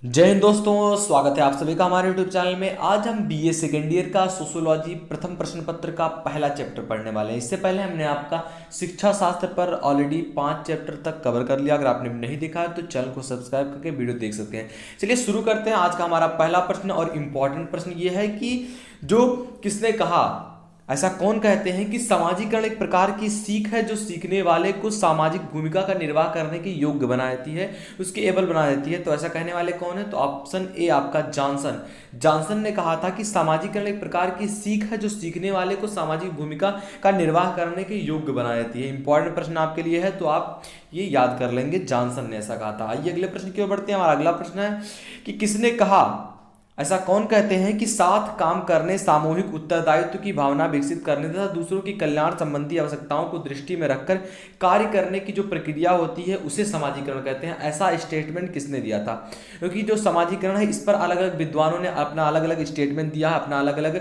जय हिंद दोस्तों, स्वागत है आप सभी का हमारे YouTube चैनल में। आज हम बीए सेकेंड ईयर का सोशियोलॉजी प्रथम प्रश्न पत्र का पहला चैप्टर पढ़ने वाले हैं। इससे पहले हमने आपका शिक्षा शास्त्र पर ऑलरेडी 5 चैप्टर तक कवर कर लिया। अगर आपने नहीं देखा है तो चैनल को सब्सक्राइब करके वीडियो देख सकते हैं। चलिए शुरू करते हैं। आज का हमारा पहला प्रश्न और इम्पॉर्टेंट प्रश्न ये है कि जो किसने कहा, ऐसा कौन कहते हैं कि समाजीकरण एक प्रकार की सीख है जो सीखने वाले को सामाजिक भूमिका का निर्वाह करने के योग्य बना देती है, उसके एबल बना देती है। तो ऐसा कहने वाले कौन है? तो ऑप्शन ए आपका जॉनसन। जॉनसन ने कहा था कि समाजीकरण एक प्रकार की सीख है जो सीखने वाले को सामाजिक भूमिका का निर्वाह करने के योग्य बना देती है। इंपॉर्टेंट प्रश्न आपके लिए है तो आप ये याद कर लेंगे, जॉनसन ने ऐसा कहा था। आइए अगले प्रश्न की ओर बढ़ते हैं। हमारा अगला प्रश्न है कि किसने कहा, ऐसा कौन कहते हैं कि साथ काम करने, सामूहिक उत्तरदायित्व की भावना विकसित करने तथा दूसरों की कल्याण संबंधी आवश्यकताओं को दृष्टि में रखकर कार्य करने की जो प्रक्रिया होती है उसे समाजीकरण कहते हैं। ऐसा स्टेटमेंट किसने दिया था? क्योंकि जो समाजीकरण है इस पर अलग अलग विद्वानों ने अपना अलग अलग स्टेटमेंट दिया है, अपना अलग अलग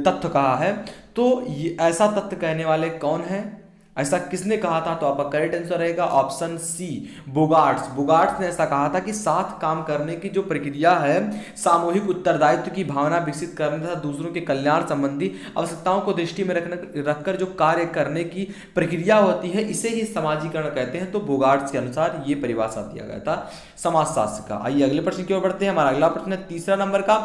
तथ्य कहा है। तो ये ऐसा तथ्य कहने वाले कौन है, ऐसा किसने कहा था? तो आपका करेक्ट आंसर रहेगा ऑप्शन सी, बोगार्ट्स। बोगार्ट्स ने ऐसा कहा था कि साथ काम करने की जो प्रक्रिया है, सामूहिक उत्तरदायित्व की भावना विकसित करने तथा दूसरों के कल्याण संबंधी आवश्यकताओं को दृष्टि में रखकर जो कार्य करने की प्रक्रिया होती है इसे ही समाजीकरण कहते हैं। तो बोगार्ट्स के अनुसार ये परिभाषा दिया गया था समाजशास्त्र का। आइए अगले प्रश्न की ओर बढ़ते हैं। हमारा अगला प्रश्न है तीसरा नंबर का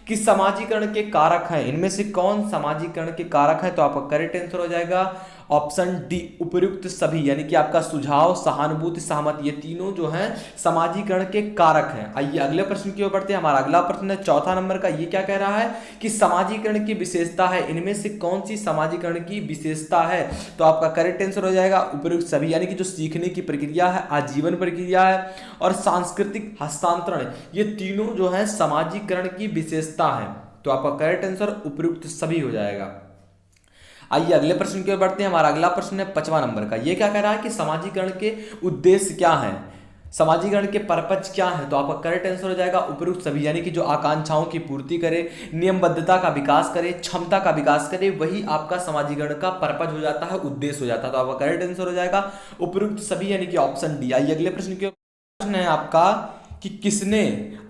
कि समाजीकरण के कारक हैं, इनमें से कौन समाजीकरण के कारक है? तो आपका करेक्ट आंसर हो जाएगा ऑप्शन डी, उपयुक्त सभी। यानी कि आपका सुझाव, सहानुभूति, सहमति, ये तीनों जो हैं समाजीकरण के कारक हैं। आइए अगले प्रश्न की ओर बढ़ते हैं। हमारा अगला प्रश्न है चौथा नंबर का। ये क्या कह रहा है कि समाजीकरण की विशेषता है, इनमें से कौन सी समाजीकरण की विशेषता है? तो आपका करेक्ट आंसर हो जाएगा उपयुक्त सभी। यानी कि जो सीखने की प्रक्रिया है, आजीवन प्रक्रिया है और सांस्कृतिक हस्तांतरण, ये तीनों जो है समाजीकरण की विशेषता है। तो आपका करेक्ट आंसर उपयुक्त सभी हो जाएगा। आइए अगले प्रश्न की ओर बढ़ते हैं। हमारा अगला प्रश्न है 5वां नंबर का। ये क्या कह रहा है कि समाजीकरण के उद्देश्य क्या हैं, समाजीकरण के पर्पज क्या है? तो आपका करेक्ट आंसर हो जाएगा उपयुक्त सभी। यानी कि जो आकांक्षाओं की पूर्ति करे, नियमबद्धता का विकास करे, क्षमता का विकास करे, वही आपका समाजीकरण का पर्पज हो जाता है, उद्देश्य हो जाता है। तो आपका करेक्ट आंसर हो जाएगा उपयुक्त सभी, यानी कि ऑप्शन डी। आइए अगले प्रश्न की ओर। प्रश्न है आपका कि किसने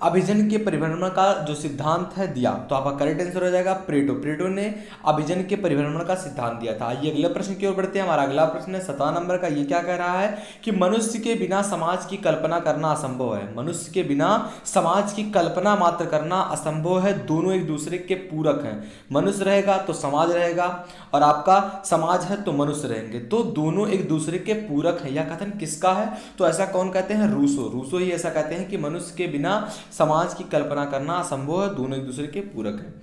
अभिजन के परिभ्रमण का जो सिद्धांत है दिया? तो आपका करेक्ट आंसर हो जाएगा प्लेटो। प्लेटो ने अभिजन के परिभ्रमण का सिद्धांत दिया था। आइए अगले प्रश्न की ओर बढ़ते हैं। हमारा अगला प्रश्न है 7वां नंबर का। ये क्या कह रहा है कि मनुष्य के बिना समाज की कल्पना करना असंभव है। मनुष्य के बिना समाज की कल्पना मात्र करना असंभव है। दोनों एक दूसरे के पूरक हैं। मनुष्य रहेगा तो समाज रहेगा और आपका समाज है तो मनुष्य रहेंगे, तो दोनों एक दूसरे के पूरक हैं। यह कथन किसका है? तो ऐसा कौन कहते हैं? रूसो। रूसो ही ऐसा कहते हैं कि मनुष्य के बिना समाज की कल्पना करना असंभव है, दोनों एक दूसरे के पूरक हैं।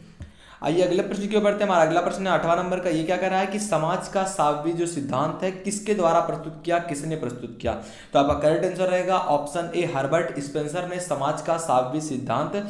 आइए अगले प्रश्न की ओर बढ़ते हैं। हमारा अगला प्रश्न है 8वां नंबर का। ये क्या कह रहा है कि समाज का साव्य जो सिद्धांत है किसके द्वारा प्रस्तुत किया, किसने प्रस्तुत किया? तो आपका करेक्ट आंसर रहेगा ऑप्शन ए, हर्बर्ट स्पेंसर ने समाज का साव्य सिद्धांत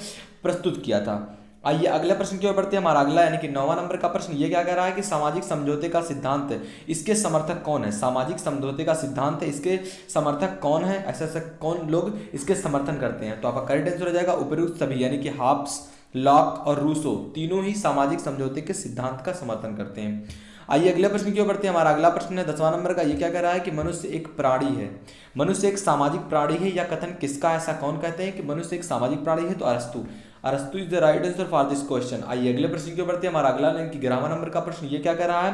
प्रस्तुत किया था। आइए अगले प्रश्न की ओर बढ़ते हैं। हमारा अगला यानी कि 9वां नंबर का प्रश्न ये क्या कह रहा है कि सामाजिक समझौते का सिद्धांत है, इसके समर्थक कौन है? सामाजिक समझौते का सिद्धांत है, इसके समर्थक कौन है? ऐसे ऐसे कौन लोग इसके समर्थन करते हैं? तो आपका करेक्ट आंसर हो जाएगा उपयुक्त सभी। यानी कि हाब्स, लॉक और रूसो तीनों ही सामाजिक समझौते के सिद्धांत का समर्थन करते हैं। आइए अगले प्रश्न की ओर बढ़ते हैं। हमारा अगला प्रश्न है 10वां नंबर का। ये क्या कह रहा है कि मनुष्य एक प्राणी है, मनुष्य एक सामाजिक प्राणी है। यह कथन किसका? ऐसा कौन कहते हैं कि मनुष्य एक सामाजिक प्राणी है? तो अरस्तु। अरस्तु is the right answer for this question. आइए अगले प्रश्न की ओर बढ़ते हैं। हमारा अगला यानी कि 11वां नंबर का प्रश्न ये क्या कह रहा है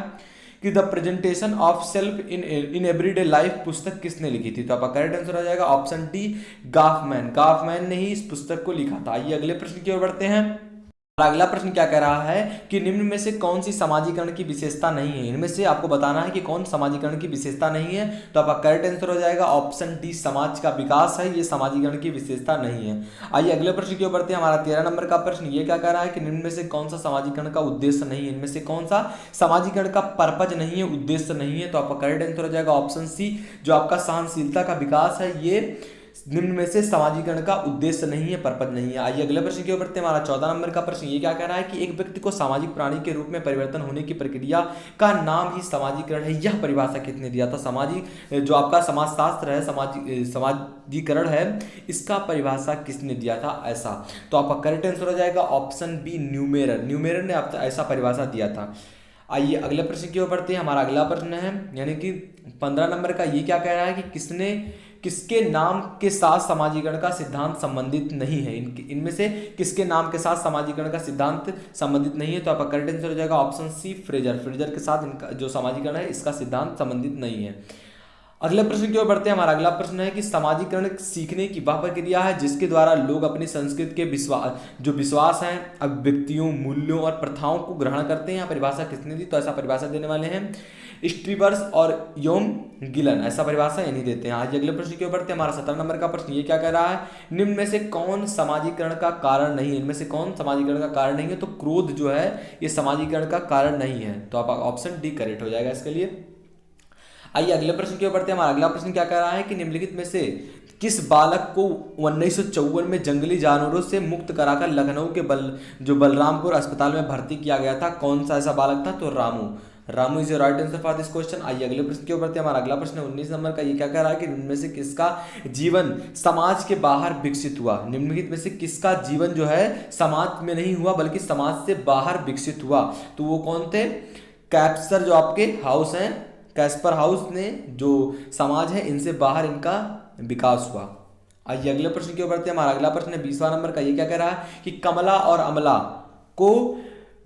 कि the presentation of self in everyday life पुस्तक किसने लिखी थी? तो आपका करेक्ट आंसर हो जाएगा ऑप्शन डी, गॉफमैन। गॉफमैन ने ही इस पुस्तक को लिखा था। आइए अगले प्रश्न की ओर बढ़ते हैं। अगला प्रश्न क्या कह रहा है कि निम्न में से कौन सी समाजीकरण की विशेषता नहीं है? इनमें से आपको बताना है कि कौन समाजीकरण की विशेषता नहीं है। तो आपका करेक्ट आंसर हो जाएगा ऑप्शन डी, समाज का विकास है, ये समाजीकरण की विशेषता नहीं है। आइए अगले प्रश्न की ओर बढ़ते हैं। हमारा 13 नंबर का प्रश्न ये क्या कह रहा है कि निम्न में से कौन सा समाजीकरण का उद्देश्य नहीं है? इनमें से कौन सा समाजीकरण का पर्पज नहीं है, उद्देश्य नहीं है? तो आपका करेक्ट आंसर हो जाएगा ऑप्शन सी, जो आपका सहनशीलता का विकास है, ये निम्न में से समाजीकरण का उद्देश्य नहीं है, पर्पज नहीं है। आइए अगले प्रश्न की ओर बढ़ते हैं। हमारा 14 नंबर का प्रश्न ये क्या कह रहा है कि एक व्यक्ति को सामाजिक प्राणी के रूप में परिवर्तन होने की प्रक्रिया का नाम ही समाजीकरण है। यह परिभाषा किसने दिया था? सामाजिक जो आपका समाजशास्त्र है, समाजीकरण है, इसका परिभाषा किसने दिया था? ऐसा। तो आपका करेक्ट आंसर हो जाएगा ऑप्शन बी, न्यूमेरर। न्यूमेरर ने ऐसा परिभाषा दिया था। आइए अगले प्रश्न की ओर बढ़ते हैं। हमारा अगला प्रश्न है यानी कि 15 नंबर का। ये क्या कह रहा है कि किसने किसके नाम के साथ समाजीकरण का सिद्धांत संबंधित नहीं है? इनमें से किसके नाम के साथ समाजीकरण का सिद्धांत संबंधित नहीं है? तो आपका करेक्ट आंसर हो जाएगा ऑप्शन सी, फ्रेजर। फ्रेजर के साथ इनका जो समाजीकरण है इसका सिद्धांत संबंधित नहीं है। अगले प्रश्न की ओर बढ़ते हैं। हमारा अगला प्रश्न है कि समाजीकरण सीखने की वह प्रक्रिया है जिसके द्वारा लोग अपनी संस्कृति के विश्वास हैं, अभिव्यक्तियों, मूल्यों और प्रथाओं को ग्रहण करते हैं। यहाँ परिभाषा किसने दी? तो ऐसा परिभाषा देने वाले हैं स्टीवर्स और योम गिलन, ऐसा परिभाषा इन्हीं देते हैं। आज अगले प्रश्न की ओर बढ़ते हैं। हमारा 17 नंबर का प्रश्न ये क्या कह रहा है? निम्न में से कौन समाजीकरण का कारण नहीं है? इनमें से कौन समाजीकरण का कारण नहीं है? तो क्रोध जो है ये समाजीकरण का कारण नहीं है। तो आप ऑप्शन डी करेक्ट हो जाएगा इसके लिए। आइए अगले प्रश्न की ओर बढ़ते हैं। हमारा अगला प्रश्न क्या कह रहा है कि निम्नलिखित में से किस बालक को 1954 में जंगली जानवरों से मुक्त कराकर लखनऊ के बलरामपुर अस्पताल में भर्ती किया गया था? कौन सा ऐसा बालक था? तो Ramu. Ramu is right answer for this question. आइए अगले प्रश्न की ओर बढ़ते हैं। हमारा अगला प्रश्न 19 नंबर का ये क्या कह रहा है कि निम्न में से किसका जीवन समाज के बाहर विकसित हुआ? निम्नलिखित में से किसका जीवन जो है समाज में नहीं हुआ बल्कि समाज से बाहर विकसित हुआ? तो वो कौन थे? कैप्सर जो आपके हाउस हैं, कैस्पर हाउस ने जो समाज है इनसे बाहर इनका विकास हुआ। आइए अगले प्रश्न की ओर बढ़ते हैं। हमारा अगला प्रश्न है 20वां नंबर का ये क्या कह रहा है कि कमला और अमला को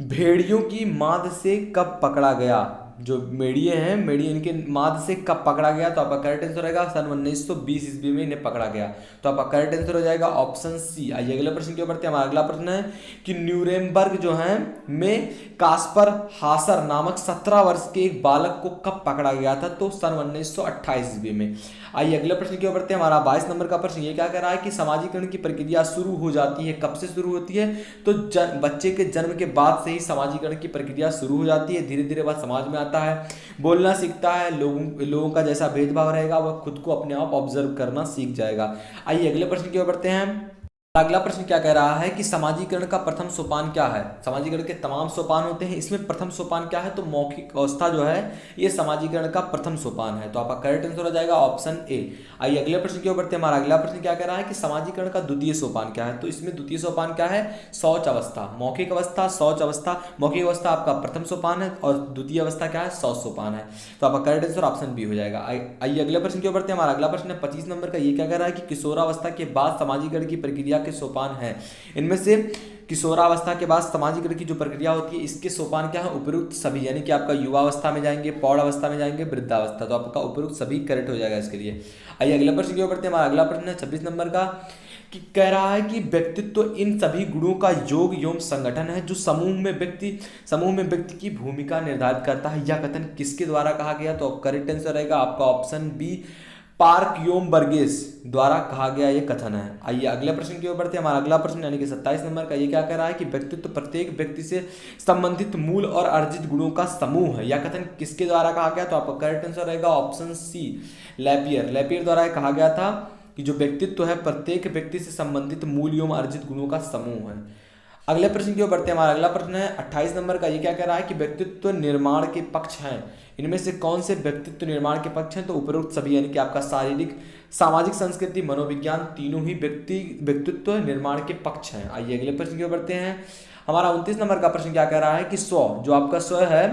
भेड़ियों की माद से कब पकड़ा गया? जो मेढ़िए हैं, मेढ़िए इनके माद से कब पकड़ा गया? तो आपका करेक्ट आंसर रहेगा सन 1920 ईस्वी में इन्हें पकड़ा गया। तो आपका करेक्ट आंसर हो जाएगा ऑप्शन सी। आइए अगले प्रश्न की ओर बढ़ते हैं। हमारा अगला प्रश्न है कि न्यूरेमबर्ग जो है में कास्पर हासर नामक 17 वर्ष के एक बालक को कब पकड़ा गया था? तो सन 1928 ईस्वी में। आइए अगले प्रश्न की ओर बढ़ते हैं। हमारा 22 नंबर का प्रश्न ये क्या कह रहा है कि समाजीकरण की प्रक्रिया शुरू हो जाती है, कब से शुरू होती है? तो बच्चे के जन्म के बाद से ही समाजीकरण की प्रक्रिया शुरू हो जाती है। धीरे धीरे वह समाज में आता है, बोलना सीखता है, लोगों का जैसा भेदभाव रहेगा वह खुद को अपने आप ऑब्जर्व करना सीख जाएगा। आइए अगले प्रश्न की ओर बढ़ते हैं। अगला प्रश्न क्या कह रहा है कि समाजीकरण का प्रथम सोपान क्या है? समाजीकरण के तमाम सोपान होते हैं, इसमें प्रथम सोपान क्या है? तो मौखिक अवस्था जो है ये समाजीकरण का प्रथम सोपान है। तो आपका करेक्ट आंसर हो जाएगा ऑप्शन ए। आइए अगले प्रश्न की ओर बढ़ते हैं। हमारा अगला प्रश्न क्या कह रहा है कि समाजीकरण का द्वितीय सोपान क्या है? तो इसमें द्वितीय सोपान क्या है? शौच अवस्था। मौखिक अवस्था, शौच अवस्था। मौखिक अवस्था आपका प्रथम सोपान है और द्वितीय अवस्था क्या है? शौच सोपान है। तो आपका करेक्ट आंसर ऑप्शन बी हो जाएगा। आइए अगले प्रश्न की ओर बढ़ते हैं। हमारा अगला प्रश्न है 25 नंबर का ये क्या कह रहा है कि किशोरावस्था के बाद समाजीकरण की प्रक्रिया के सोपान है। इनमें से किशोरावस्था के बाद समाजीकरण की जो प्रक्रिया होती है इसके सोपान क्या है? उपयुक्त सभी, यानी कि आपका युवावस्था में जाएंगे, प्रौढ़ अवस्था में जाएंगे, वृद्धावस्था। तो आपका उपयुक्त सभी करेक्ट हो जाएगा इसके लिए। आइए अगले प्रश्न की ओर बढ़ते हैं। हमारा अगला प्रश्न है 26 नंबर का कि कह रहा है कि व्यक्तित्व इन सभी गुणों का योग एवं संगठन है जो समूह में व्यक्ति की भूमिका निर्धारित करता है। यह कथन किसके द्वारा कहा गया? तो करेक्ट आंसर रहेगा आपका ऑप्शन बी, पार्क योम बर्गेस द्वारा कहा गया ये कथन है। आइए अगले प्रश्न की ओर बढ़ते हैं। हमारा अगला प्रश्न यानी कि 27 नंबर का ये क्या कह रहा है कि व्यक्तित्व प्रत्येक व्यक्ति से संबंधित मूल और अर्जित गुणों का समूह है। यह कथन किसके द्वारा कहा गया? तो आपका करेक्ट आंसर रहेगा ऑप्शन सी, लैपियर द्वारा कहा गया था कि जो व्यक्तित्व है प्रत्येक व्यक्ति से संबंधित मूल एवं अर्जित गुणों का समूह है। अगले प्रश्न की ओर बढ़ते हैं। हमारा अगला प्रश्न है 28 नंबर का ये क्या कह रहा है कि व्यक्तित्व निर्माण के पक्ष हैं। इनमें से कौन से व्यक्तित्व निर्माण के पक्ष हैं? तो उपरोक्त सभी, यानी कि आपका शारीरिक, सामाजिक, संस्कृति, मनोविज्ञान तीनों ही व्यक्तित्व निर्माण के पक्ष हैं। आइए अगले प्रश्न की ओर बढ़ते हैं। हमारा 29 नंबर का प्रश्न क्या कह रहा है कि स्व, जो आपका स्व है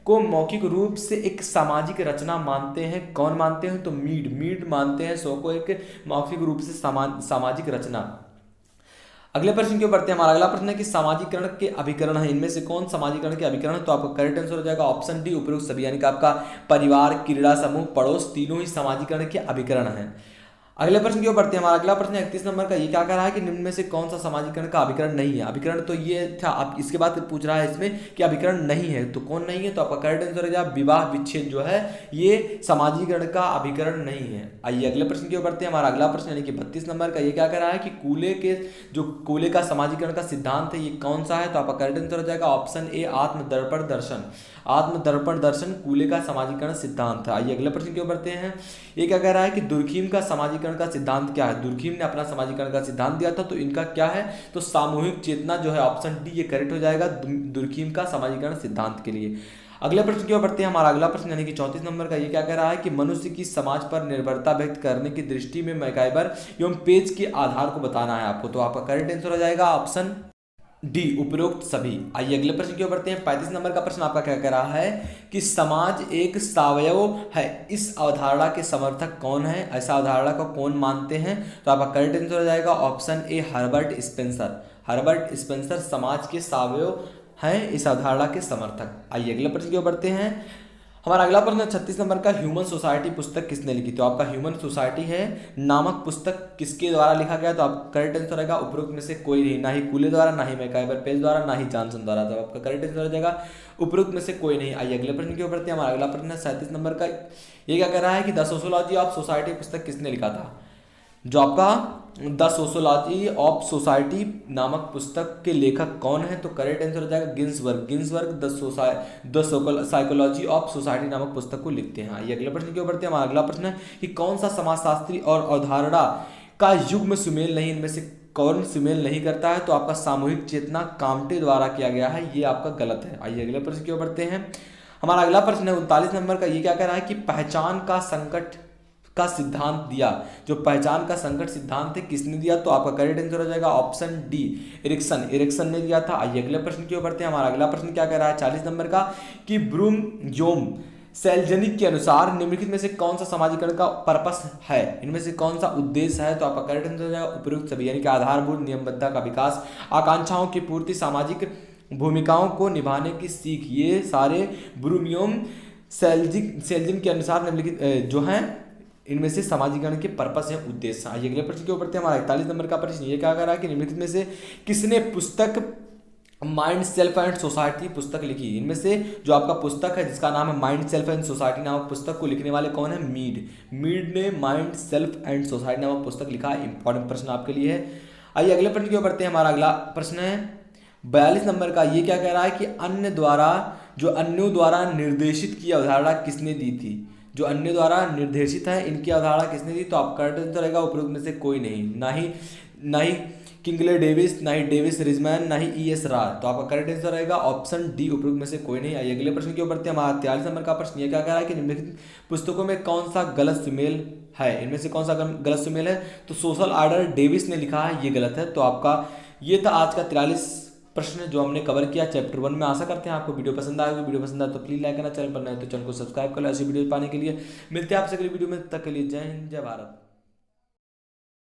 को मौखिक रूप से एक सामाजिक रचना मानते हैं। कौन मानते हैं? तो मीड मानते हैं स्व को एक मौखिक रूप से सामाजिक रचना। अगले प्रश्न की ओर बढ़ते हैं। हमारा अगला प्रश्न है कि समाजीकरण के अभिकरण है। इनमें से कौन समाजीकरण के अभिकरण है? तो आपका करेक्ट आंसर हो जाएगा ऑप्शन डी, उपयुक्त सभी, यानी कि आपका परिवार, क्रीड़ा समूह, पड़ोस तीनों ही समाजीकरण के अभिकरण हैं। अगले प्रश्न की ओर बढ़ते हैं। हमारा अगला प्रश्न 31 नंबर का ये क्या कह रहा है कि निम्न में से कौन सा समाजीकरण का अभिकरण नहीं है? अभिकरण तो ये था, आप इसके बाद पूछ रहा है इसमें कि अभिकरण नहीं है, तो कौन नहीं है? तो आपका करेक्ट आंसर है विवाह विच्छेद जो है ये समाजीकरण का अभिकरण नहीं है। आइए अगले प्रश्न की ओर बढ़ते हैं। हमारा अगला प्रश्न यानी कि 32 नंबर का ये क्या कह रहा है कि कूले का समाजीकरण का सिद्धांत है ये कौन सा है? तो आपका करेक्ट आंसर हो जाएगा ऑप्शन ए, आत्मदर्पण दर्शन। आत्मदर्पण दर्शन कूले का समाजीकरण सिद्धांत है। आइए अगले प्रश्न की ओर बढ़ते हैं। ये क्या कह रहा है कि दुर्खीम का समाजीकरण का सिद्धांत क्या है? दुर्खीम ने अपना समाजीकरण का सिद्धांत दिया था, तो इनका क्या है? तो सामूहिक चेतना जो है ऑप्शन डी ये करेक्ट हो जाएगा दुर्खीम का समाजीकरण सिद्धांत के लिए। अगले प्रश्न की ओर बढ़ते हैं। हमारा अगला प्रश्न यानी कि 34 नंबर का ये क्या कह रहा है कि मनुष्य की समाज पर निर्भरता व्यक्त करने की दृष्टि में मैकाइबर एवं पेज के आधार को बताना है आपको। तो आपका करेक्ट आंसर हो जाएगा ऑप्शन डी उपरोक्त सभी। आइए अगले प्रश्न की ओर बढ़ते हैं। 35 नंबर का प्रश्न आपका क्या कह रहा है कि समाज एक सावयव है, इस अवधारणा के समर्थक कौन है, ऐसा अवधारणा को कौन मानते हैं? तो आपका करेक्ट आंसर हो जाएगा option A Herbert Spencer. Herbert Spencer समाज के सावयव हैं, इस अवधारणा के समर्थक। आइए अगले प्रश्न की ओर बढ़ते हैं। हमारा अगला प्रश्न 36 नंबर का, ह्यूमन सोसाइटी पुस्तक किसने लिखी? तो आपका ह्यूमन सोसाइटी है नामक पुस्तक किसके द्वारा लिखा गया? तो आप करेक्ट आंसर रहेगा उपरोक्त में से कोई नहीं, ना ही कूले द्वारा, ना ही मैकाइवर पेज द्वारा, ना ही जॉनसन द्वारा। तो आपका करेक्ट आंसर हो जाएगा उपरोक्त में से कोई नहीं। आइए अगले प्रश्न की ओर बढ़ते हैं। हमारा अगला प्रश्न है 37 नंबर का, ये क्या कह रहा है कि द सोशियोलॉजी ऑफ सोसाइटी पुस्तक किसने लिखा था? जो आपका द सोशियोलॉजी ऑफ सोसाइटी नामक पुस्तक के लेखक कौन है? तो करेक्ट आंसर हो जाएगा Ginsberg. Ginsberg the psychology of society नामक पुस्तक को लिखते हैं। ये अगले प्रश्न की ओर बढ़ते हैं। हमारा अगला प्रश्न है कि कौन सा समाजशास्त्री और अवधारणा का युग्म सुमेल नहीं, इनमें से कौन सुमेल नहीं करता है? तो आपका सामूहिक चेतना काम्टे द्वारा किया गया है, ये आपका गलत है। आइए अगले प्रश्न की ओर बढ़ते हैं। हमारा अगला प्रश्न है 39 नंबर का, ये क्या कह रहा है कि पहचान का संकट का सिद्धांत दिया, जो पहचान का संकट सिद्धांत है किसने दिया? तो आपका करेक्ट आंसर हो जाएगा ऑप्शन डी एरिक्सन ने दिया था। आइए अगले प्रश्न की ओर बढ़ते हैं। हमारा अगला प्रश्न क्या कह रहा है 40 नंबर का कि ब्रूम योम सेल्जनिक के अनुसार निम्नलिखित में से कौन सा समाजीकरण का पर्पस है, इनमें से कौन सा उद्देश्य है? तो आपका करेक्ट आंसर हो जाएगा उपयुक्त सभी, यानी कि आधारभूत नियमबद्धता का विकास, आकांक्षाओं की पूर्ति, सामाजिक भूमिकाओं को निभाने की सीख, ये सारे ब्रूमियोम सेल्जिन के अनुसार निम्नलिखित जो हैं इनमें से समाजीकरण के पर्पस है, उद्देश्य। आइए अगले प्रश्न के ऊपर बढ़ते हैं। हमारा 41 नंबर का प्रश्न ये क्या कर रहा है कि निम्नलिखित में से किसने पुस्तक माइंड सेल्फ एंड सोसाइटी पुस्तक लिखी? इनमें से जो आपका पुस्तक है जिसका नाम है माइंड सेल्फ एंड सोसाइटी नामक पुस्तक को लिखने वाले कौन है? मीड ने माइंड सेल्फ एंड सोसाइटी नामक पुस्तक लिखा है। इंपॉर्टेंट प्रश्न आपके लिए है। आइए अगले प्रश्न की ओर बढ़ते हैं। हमारा अगला प्रश्न है 42 नंबर का, ये क्या कह रहा है कि अन्यों द्वारा निर्देशित की अवधारणा किसने दी थी? जो अन्य द्वारा निर्देशित है इनकी अवधारणा किसने दी? तो आप करेक्ट आंसर रहेगा उपरोक्त में से कोई नहीं, ना ही किंगले डेविस, ना ही डेविस रिजमैन, ना ही ई.एस. रा। तो आपका करेक्ट आंसर रहेगा ऑप्शन डी उपरोक्त में से कोई नहीं। आइए अगले प्रश्न की ओर बढ़ते हैं। हमारा 43 नंबर का प्रश्न ये क्या कह रहा है कि निम्नलिखित पुस्तकों में कौन सा गलत सुमेल है? इनमें से कौन सा गलत सुमेल है? तो सोशल आर्डर डेविस ने लिखा है, ये गलत है। तो आपका ये था आज का 43 प्रश्न जो हमने कवर किया चैप्टर 1 में। आशा करते हैं आपको वीडियो पसंद आएगा। वीडियो पसंद आए तो प्लीज लाइक करना, चैनल पर नए तो चैनल को सब्सक्राइब कर लो। ऐसी वीडियो पाने के लिए मिलते हैं आपसे अगली वीडियो में, तब तक के लिए जय हिंद, जय भारत।